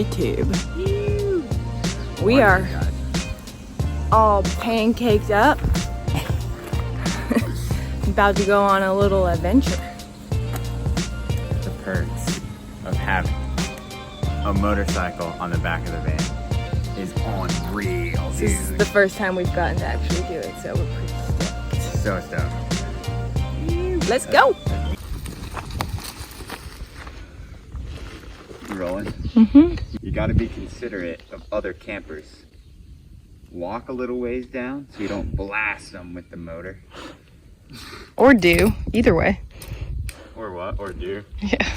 YouTube. We are all pancaked up. About to go on a little adventure. The perks of having a motorcycle on the back of the van is unreal, dude. This is the first time we've gotten to actually do it, so we're pretty stoked. So stoked. Let's go! You rolling? Mm-hmm. You gotta be considerate of other campers. Walk a little ways down so you don't blast them with the motor. Or do, either way. Or what? Or do? Yeah.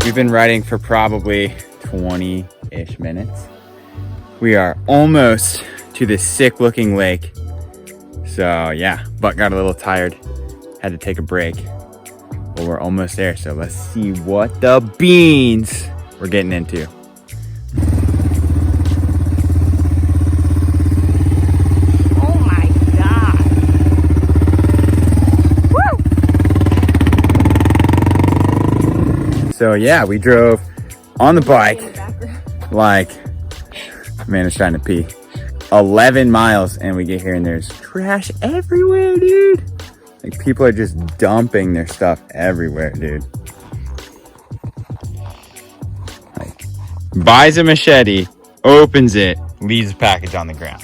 We've been riding for probably 20-ish minutes. We are almost to this sick looking lake. So yeah, butt got a little tired. Had to take a break. But we're almost there, so let's see what the beans we're getting into. Oh my God. Woo! So yeah, we drove on the bike like, man is trying to pee, 11 miles, and we get here and there's trash everywhere, dude. Like, people are just dumping their stuff everywhere, dude. Like, buys a machete, opens it, leaves a package on the ground.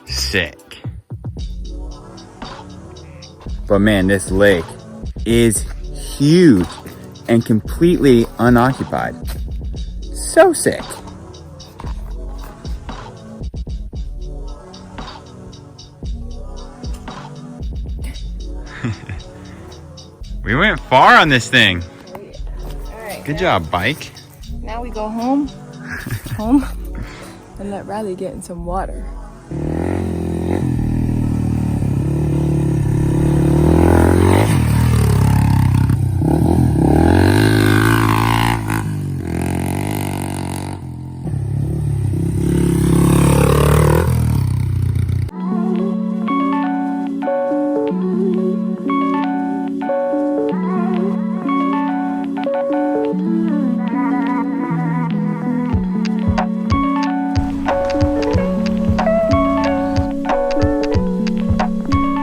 Sick. But man, this lake is huge and completely unoccupied. So sick. We went far on this thing. All right. Good job, bike. Now we go home, and let Riley get in some water.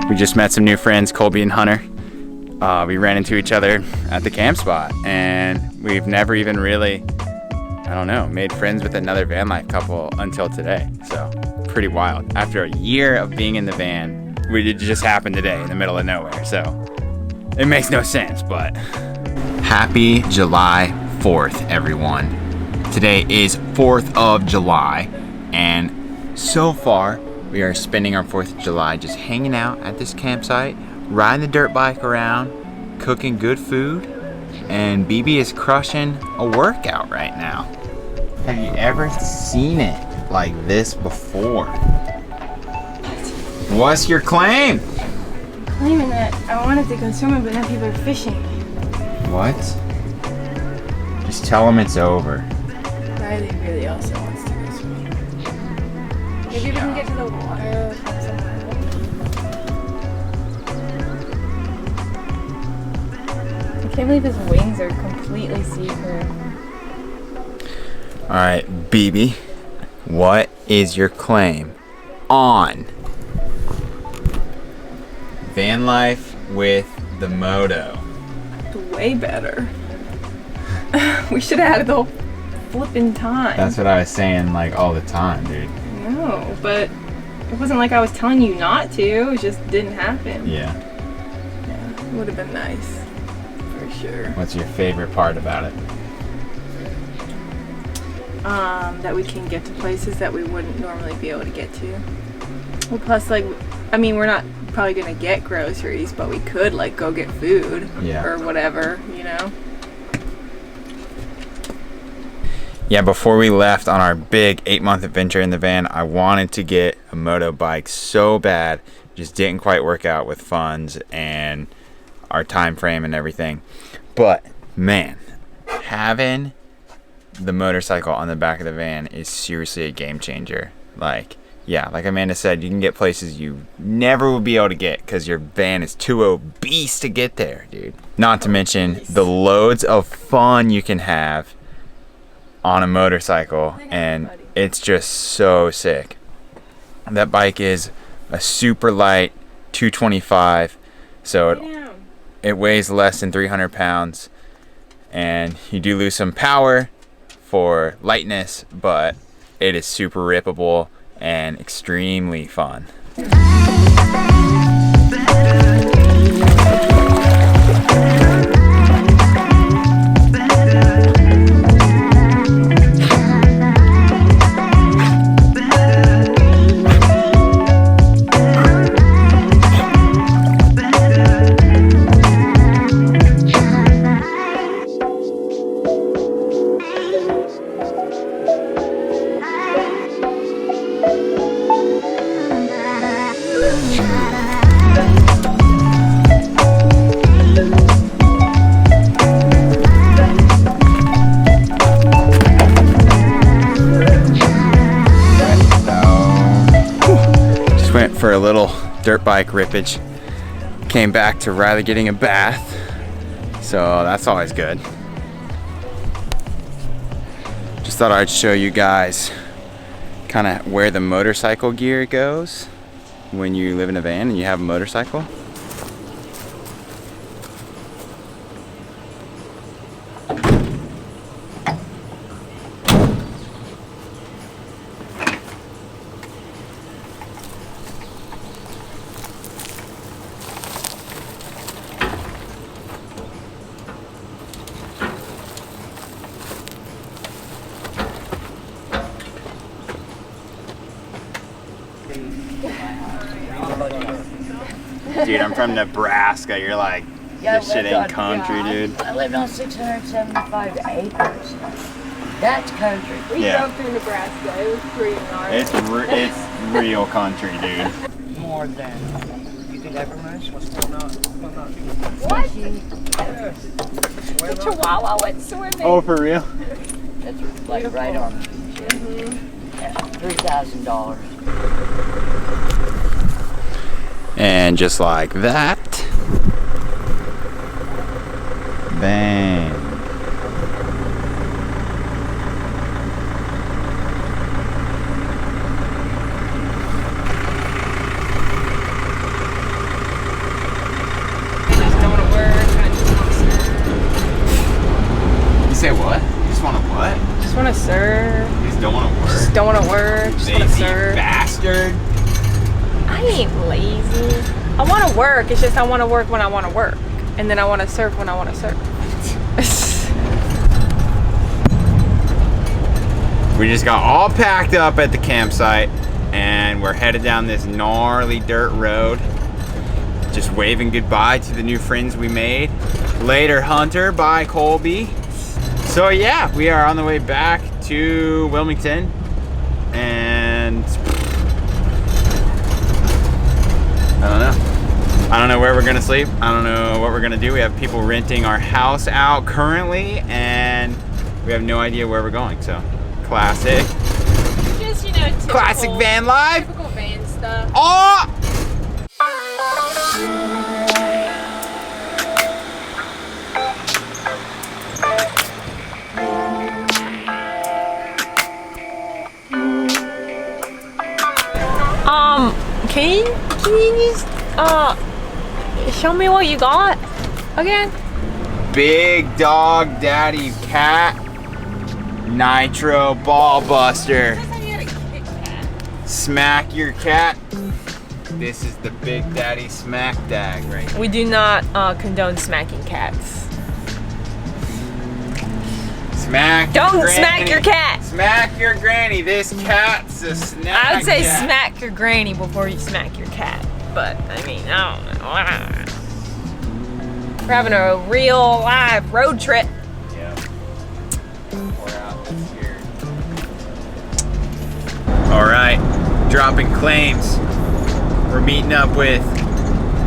We just met some new friends, Colby and Hunter. We ran into each other at the camp spot, and we've never even really, I don't know, made friends with another van life couple until today. So pretty wild. After a year of being in the van, it just happened today in the middle of nowhere. So it makes no sense, but happy July 4th, everyone. Today is 4th of July, and so far we are spending our 4th of July just hanging out at this campsite, riding the dirt bike around, cooking good food, and BB is crushing a workout right now. Have you ever seen it like this before? What's your claim? Claiming that I wanted to go swimming, but now people are fishing. What? Just tell them it's over. Riley really also wants to go swimming. Maybe we can get to the water from somewhere. I can't believe his wings are completely see-through. All right, BB, what is your claim on van life with the moto? Way better. We should have had it the whole flipping time. That's what I was saying, like, all the time, dude. No, but it wasn't like I was telling you not to. It just didn't happen. Yeah. Yeah. Would have been nice, for sure. What's your favorite part about it? That we can get to places that we wouldn't normally be able to get to. Well, plus, like, I mean, we're not probably gonna get groceries, but we could, like, go get food or whatever, you know? Yeah, before we left on our big 8-month adventure in the van, I wanted to get a moto bike so bad. Just didn't quite work out with funds and our time frame and everything. But man, having the motorcycle on the back of the van is seriously a game changer. Like, yeah, like Amanda said, you can get places you never would be able to get because your van is too obese to get there, dude. Not to mention the loads of fun you can have on a motorcycle, and it's just so sick. That bike is a super light 225, so it weighs less than 300 pounds, and you do lose some power for lightness, but it is super rippable and extremely fun. Went for a little dirt bike rippage. Came back to Riley getting a bath, so that's always good. Just thought I'd show you guys kind of where the motorcycle gear goes when you live in a van and you have a motorcycle. Dude, I'm from Nebraska. You're like, this shit ain't country, dude. I lived on 675 acres. That's country. We drove through Nebraska. It was pretty gnarly. It's real country, dude. More than you could ever miss. What's going on? What? The Chihuahua went swimming. Oh, for real? That's like right on the beach. Yeah, $3,000. And just like that, bang. You say what? You just want to what? Just want to serve. You just don't want to work? Just don't want to work. Just want to Lazy serve. bastard. I ain't lazy. I want to work. It's just I want to work when I want to work. And then I want to surf when I want to surf. We just got all packed up at the campsite and we're headed down this gnarly dirt road. Just waving goodbye to the new friends we made. Later, Hunter. Bye, Colby. So yeah, we are on the way back to Wilmington, and I don't know where we're gonna sleep. I don't know what we're gonna do. We have people renting our house out currently, and we have no idea where we're going. So, classic. Just, you know, typical, Classic van life. Typical van stuff. Oh! Can you just show me what you got again? Big dog daddy cat nitro ball buster. Smack your cat This is the Big Daddy Smack Dag right here. We do not condone smacking cats. Smack Don't your smack granny. your cat. Smack your granny. This cat's a snack. I would say cat. smack your granny before you smack your cat. But, I mean, I don't know. We're having a real live road trip. Yeah. We're out this year. All right, dropping claims. We're meeting up with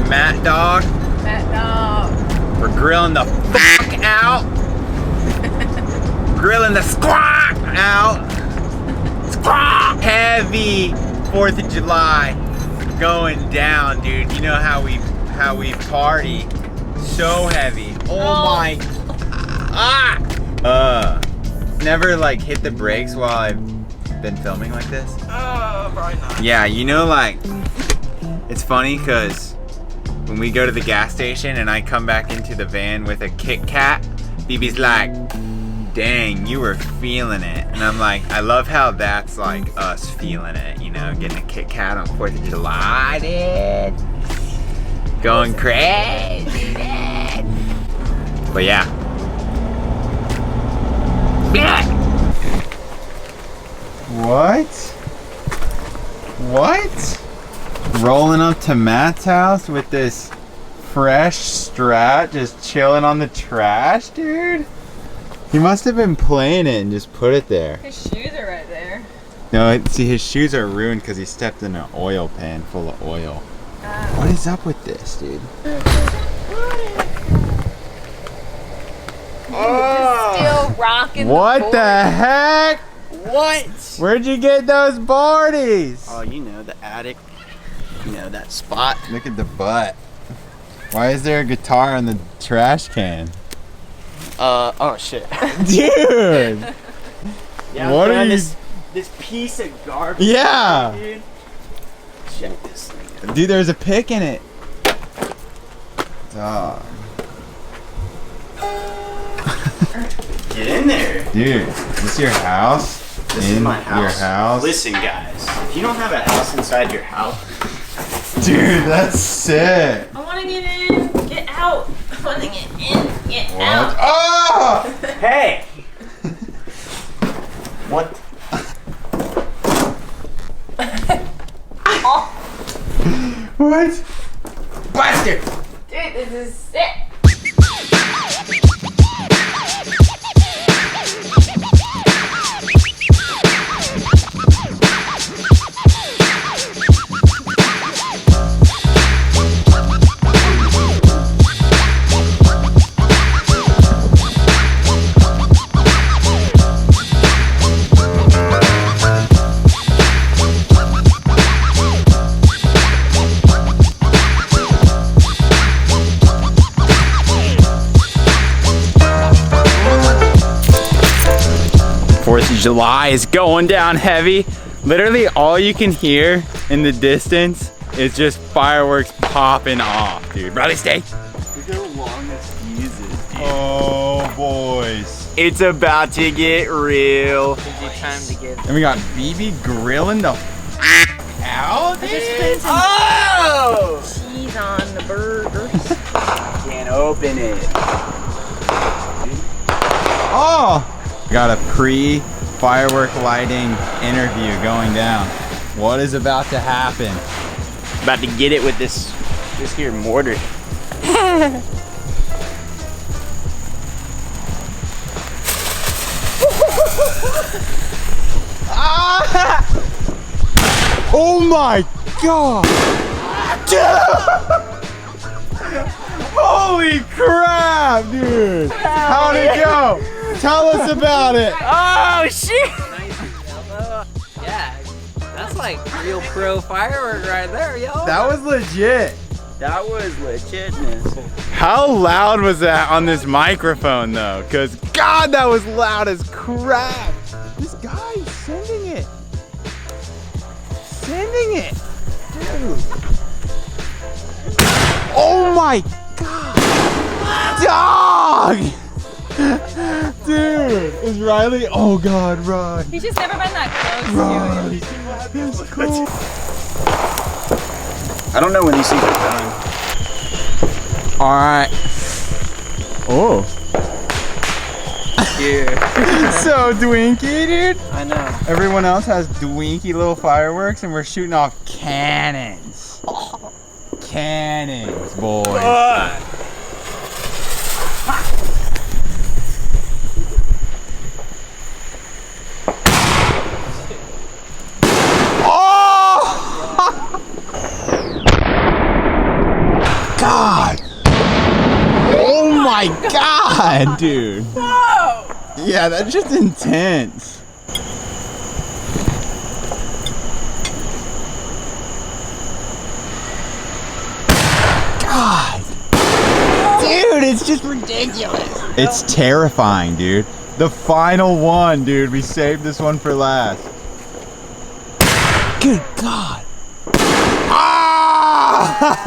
Matt Dog. Matt Dog. We're grilling the fuck out. Grilling the squawk out. Squawk! Heavy 4th of July going down, dude. You know how we party. So heavy. Oh my. Never like hit the brakes while I've been filming like this. Probably not. Yeah, you know, like, it's funny because when we go to the gas station and I come back into the van with a Kit Kat, BB's like, dang, you were feeling it. And I'm like, I love how that's like us feeling it, you know, getting a Kit Kat on 4th of July, dude. Going crazy, dude. But yeah. What? What? Rolling up to Matt's house with this fresh Strat just chilling on the trash, dude? He must have been playing it and just put it there. His shoes are right there. No, see, his shoes are ruined because he stepped in an oil pan full of oil. What is up with this, dude? Still rocking What the heck? What? Where'd you get those boardies? Oh, you know, the attic. You know, that spot. Look at the butt. Why is there a guitar in the trash can? Oh shit. Dude! Yeah, What man, are you- this piece of garbage. Yeah! Dude. Check this thing out. Dude, there's a pick in it. Dog. Get in there. Dude, is this your house? This is my house. Your house? Listen, guys. If you don't have a house inside your house, Dude, that's sick. I want to get in. Get out. I want to get in. Get out. Oh! hey. What? What? Bastard! Dude, this is sick. July is going down heavy. Literally all you can hear in the distance is just fireworks popping off, dude. Riley, stay. Look how long this fuse is, dude. Oh, boys. It's about to get real. Gives you time to get. And we got BB grilling the out, dude. Oh! Cheese on the burgers. Can't open it. Oh! Got a pre-firework lighting interview going down. What is about to happen? About to get it with this here mortar. Ah! Oh my god! Holy crap, dude! How'd it go? Tell us about it. Oh shit! Yeah, that's like real pro firework right there, yo. That was legit. That was legitness. How loud was that on this microphone though? Cause God, that was loud as crap. This guy's sending it. Sending it. Dude. Oh my God. Dog. Dude, is Riley? Oh God, run. He's just never been that close Run. to it. It's cool. I don't know when these things are done. All right. Oh. Yeah. So dwinky, dude. I know. Everyone else has dwinky little fireworks, and we're shooting off cannons. Cannons, boy. God! Oh my God, dude! Whoa! Yeah, that's just intense. God! Dude, it's just ridiculous. It's terrifying, dude. The final one, dude. We saved this one for last. Good God! Ah!